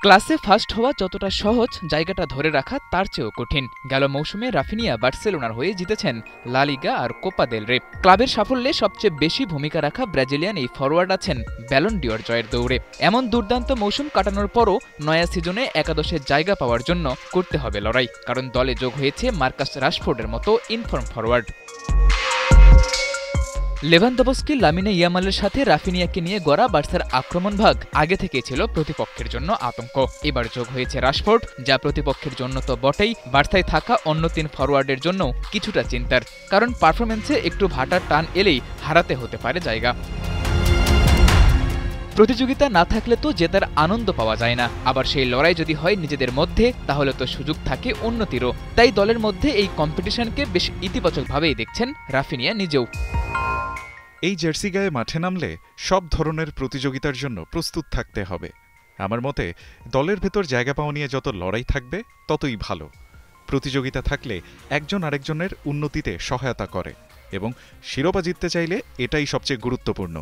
ক্লাসে ফার্স্ট হওয়া যতটা সহজ, জায়গাটা ধরে রাখা তার চেয়েও কঠিন। গেল মৌসুমে রাফিনিয়া বার্সেলোনার হয়ে জিতেছেন লা লিগা আর কোপা দেল রে। ক্লাবের সাফল্যে সবচেয়ে বেশি ভূমিকা রাখা ব্রাজিলিয়ান এই ফরোয়ার্ড আছেন ব্যালন ডিওর জয়ের দৌড়ে। এমন দুর্দান্ত মৌসুম কাটানোর পরও নয়া সিজনে একাদশে জায়গা পাওয়ার জন্য করতে হবে লড়াই, কারণ দলে যোগ হয়েছে মার্কাস রাশফোর্ডের মতো ইনফর্ম ফরোয়ার্ড। লেভানদোভস্কি, লামিনে ইয়ামালের সাথে রাফিনিয়াকে নিয়ে গড়া বার্সার আক্রমণ ভাগ আগে থেকেই ছিল প্রতিপক্ষের জন্য আতঙ্ক। এবার যোগ হয়েছে রাশফোর্ড, যা প্রতিপক্ষের জন্য তো বটেই, বার্সায় থাকা অন্য তিন ফরওয়ার্ডের জন্য কিছুটা চিন্তার, কারণ পারফরমেন্সে একটু ভাটার টান এলেই হারাতে হতে পারে জায়গা। প্রতিযোগিতা না থাকলে তো জেতার আনন্দ পাওয়া যায় না, আবার সেই লড়াই যদি হয় নিজেদের মধ্যে, তাহলে তো সুযোগ থাকে উন্নতিরও। তাই দলের মধ্যে এই কম্পিটিশনকে বেশ ইতিবাচকভাবেই দেখছেন রাফিনিয়া নিজেও। এই জার্সি গায়ে মাঠে নামলে সব ধরনের প্রতিযোগিতার জন্য প্রস্তুত থাকতে হবে। আমার মতে দলের ভেতর জায়গা পাওয়া নিয়ে যত লড়াই থাকবে ততই ভালো। প্রতিযোগিতা থাকলে একজন আরেকজনের উন্নতিতে সহায়তা করে এবং শিরোপা জিততে চাইলে এটাই সবচেয়ে গুরুত্বপূর্ণ।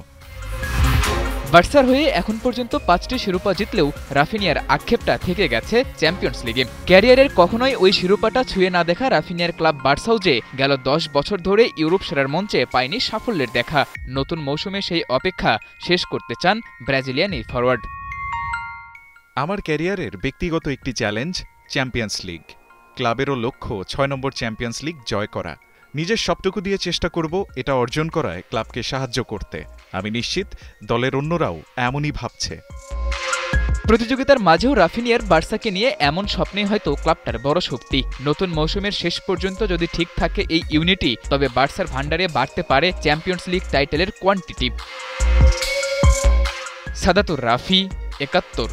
বার্সার হয়ে এখন পর্যন্ত 5টি শিরোপা জিতলেও রাফিনিয়ার আক্ষেপটা থেকে গেছে চ্যাম্পিয়ন্স লিগে। ক্যারিয়ারের কখনোই ওই শিরোপাটা ছুঁয়ে না দেখা রাফিনিয়ার ক্লাব বার্সাও যে গেল 10 বছর ধরে ইউরোপ সেরার মঞ্চে পায়নি সাফল্যের দেখা। নতুন মৌসুমে সেই অপেক্ষা শেষ করতে চান ব্রাজিলিয়ান এই ফরওয়ার্ড। আমার ক্যারিয়ারের ব্যক্তিগত একটি চ্যালেঞ্জ চ্যাম্পিয়ন্স লিগ। ক্লাবেরও লক্ষ্য 6 নম্বর চ্যাম্পিয়ন্স লিগ জয় করা। নিজের সবটুকু দিয়ে চেষ্টা করব এটা অর্জন করায় ক্লাবকে সাহায্য করতে। আমি নিশ্চিত দলের অন্যরাও এমনই ভাবছে। প্রতিযোগিতার মাঝেও রাফিনিয়ার বার্সাকে নিয়ে এমন স্বপ্নেই হয়তো ক্লাবটার বড় শক্তি। নতুন মৌসুমের শেষ পর্যন্ত যদি ঠিক থাকে এই ইউনিটি, তবে বার্সার ভান্ডারে বাড়তে পারে চ্যাম্পিয়ন্স লিগ টাইটেলের কোয়ান্টিটি। সাদাতুর রাফি, ৭১।